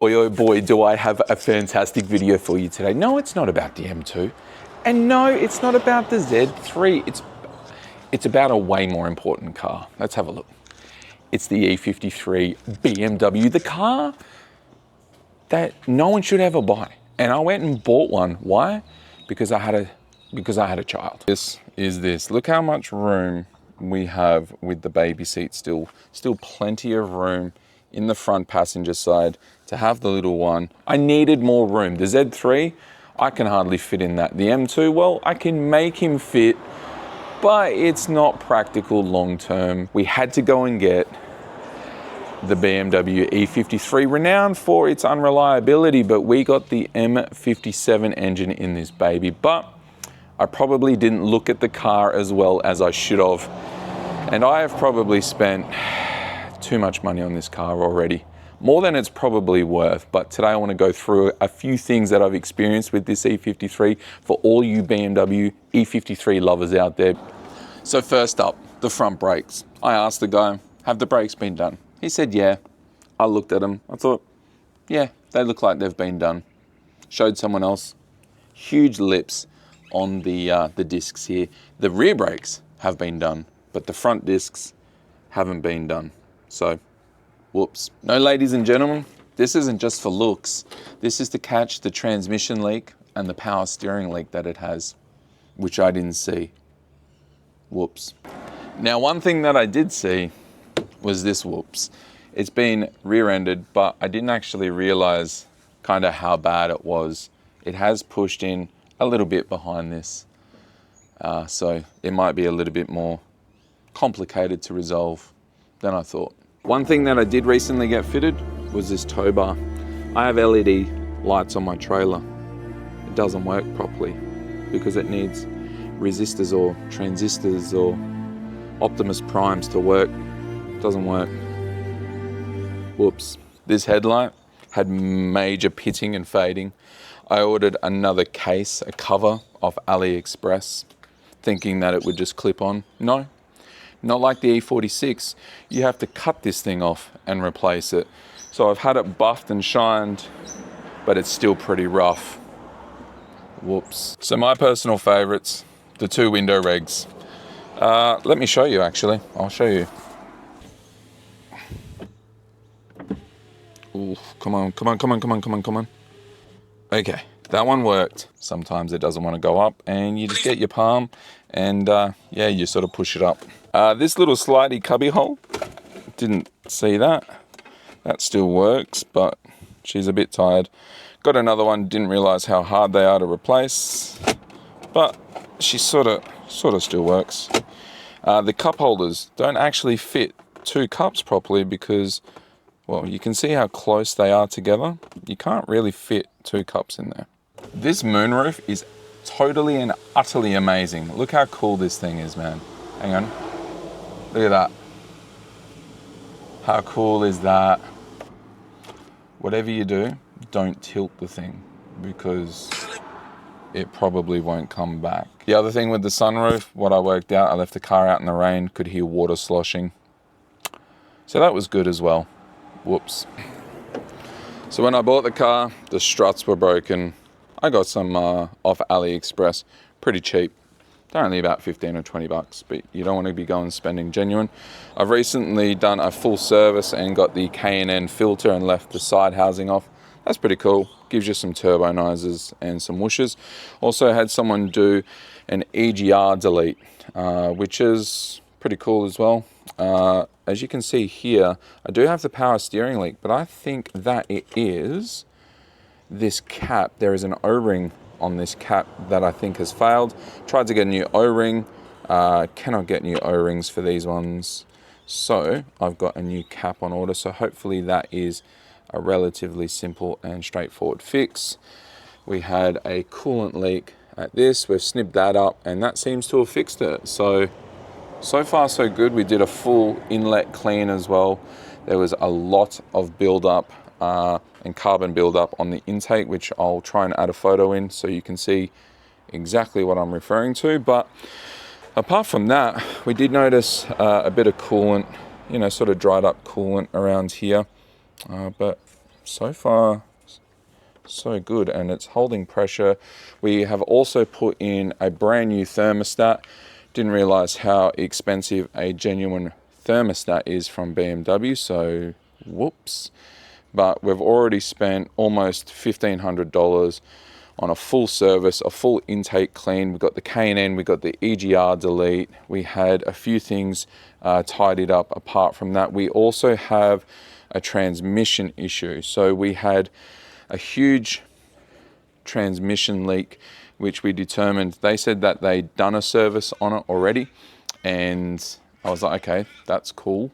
Boy, oh boy, do I have a fantastic video for you today. No, it's not about the M2. And no, it's not about the Z3. It's about a way more important car. Let's have a look. It's the E53 BMW, the car that no one should ever buy. And I went and bought one. Why? Because I had a child. This. Look how much room we have with the baby seat still plenty of room in the front passenger side to have the little one. I needed more room. The Z3, I can hardly fit in that. The M2, well, I can make him fit, but it's not practical long term. We had to go and get the BMW E53, renowned for its unreliability, but we got the M57 engine in this baby. But I probably didn't look at the car as well as I should have. And I have probably spent too much money on this car already, more than it's probably worth. But today I want to go through a few things that I've experienced with this E53 for all you BMW E53 lovers out there. So first up, the front brakes. I asked the guy, have the brakes been done? He said, yeah. I looked at them. I thought, yeah, they look like they've been done. Showed someone else. Huge lips on the discs here. The rear brakes have been done, but the front discs haven't been done. So, whoops. No, ladies and gentlemen, this isn't just for looks. This is to catch the transmission leak and the power steering leak that it has, which I didn't see. Whoops. Now, one thing that I did see was this whoops. It's been rear-ended, but I didn't actually realize kind of how bad it was. It has pushed in a little bit behind this. So it might be a little bit more complicated to resolve than I thought. One thing that I did recently get fitted was this tow bar. I have LED lights on my trailer. It doesn't work properly because it needs resistors or transistors or Optimus Primes to work. It doesn't work. Whoops. This headlight had major pitting and fading. I ordered another case, a cover off AliExpress, thinking that it would just clip on. No. Not like the E46, you have to cut this thing off and replace it. So I've had it buffed and shined, but it's still pretty rough. Whoops. So my personal favorites, the two window regs. Let me show you actually, I'll show you. Ooh, come on. Okay, that one worked. Sometimes it doesn't want to go up and you just get your palm and yeah, you sort of push it up. This little slidey cubby hole, didn't see that. That still works, but she's a bit tired. Got another one, didn't realize how hard they are to replace, but she sort of still works. The cup holders don't actually fit two cups properly because, well, you can see how close they are together. You can't really fit two cups in there. This moonroof is totally and utterly amazing. Look how cool this thing is, man. Hang on. Look at that. How cool is that? Whatever you do, don't tilt the thing because it probably won't come back. The other thing with the sunroof, what I worked out, I left the car out in the rain, could hear water sloshing. So that was good as well. Whoops. So when I bought the car, the struts were broken. I got some off AliExpress, pretty cheap. They're only about 15 or 20 bucks, but you don't want to be going spending genuine. I've recently done a full service and got the K&N filter and left the side housing off. That's pretty cool. Gives you some turbonizers and some whooshes. Also had someone do an EGR delete, which is pretty cool as well. As you can see here, I do have the power steering leak, but I think that it is this cap. There is an O-ring on this cap that I think has failed. Tried to get a new O-ring, cannot get new O-rings for these ones. So I've got a new cap on order. So hopefully that is a relatively simple and straightforward fix. We had a coolant leak at this. We've snipped that up and that seems to have fixed it. So far so good. We did a full inlet clean as well. There was a lot of buildup and carbon buildup on the intake, which I'll try and add a photo in so you can see exactly what I'm referring to. But apart from that, we did notice a bit of coolant, you know, sort of dried up coolant around here. But so far so good, and it's holding pressure. We have also put in a brand new thermostat. Didn't realize how expensive a genuine thermostat is from BMW, so whoops. But we've already spent almost $1,500 on a full service, a full intake clean. We've got the K&N, we've got the EGR delete. We had a few things tidied up. Apart from that, we also have a transmission issue. So we had a huge transmission leak, which we determined, they said that they'd done a service on it already. And I was like, okay, that's cool.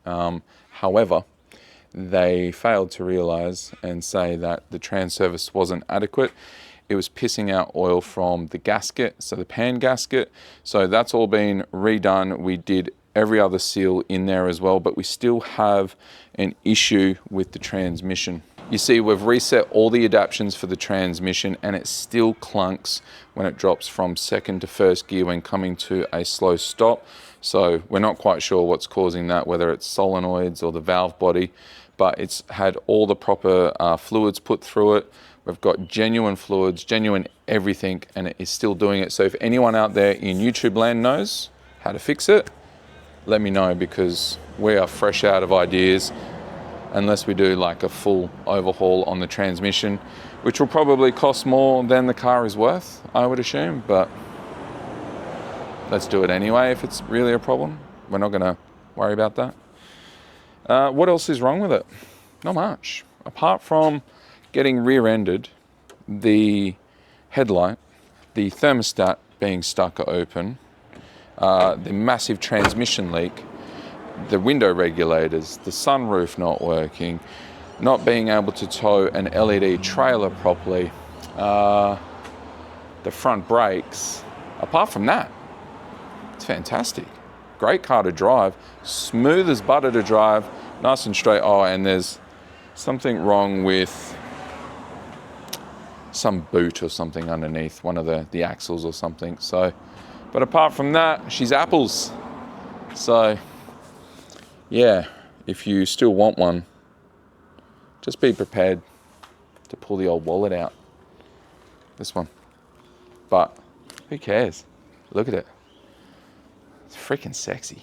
However, they failed to realize and say that the trans service wasn't adequate. It was pissing out oil from the gasket, so the pan gasket. So that's all been redone. We did every other seal in there as well, but we still have an issue with the transmission. You see, we've reset all the adaptions for the transmission, and it still clunks when it drops from second to first gear when coming to a slow stop. So we're not quite sure what's causing that, whether it's solenoids or the valve body, but it's had all the proper fluids put through it. We've got genuine fluids, genuine everything, and it is still doing it. So if anyone out there in YouTube land knows how to fix it, let me know, because we are fresh out of ideas. Unless we do like a full overhaul on the transmission, which will probably cost more than the car is worth, I would assume, but let's do it anyway if it's really a problem. We're not gonna worry about that. What else is wrong with it? Not much. Apart from getting rear-ended, the headlight, the thermostat being stuck open, the massive transmission leak, the window regulators, the sunroof not working, not being able to tow an LED trailer properly, the front brakes. Apart from that, it's fantastic. Great car to drive, smooth as butter to drive, nice and straight. Oh, and there's something wrong with some boot or something underneath one of the axles or something. So, but apart from that, she's apples. So yeah, if you still want one, just be prepared to pull the old wallet out. This one. But who cares? Look at it. It's freaking sexy.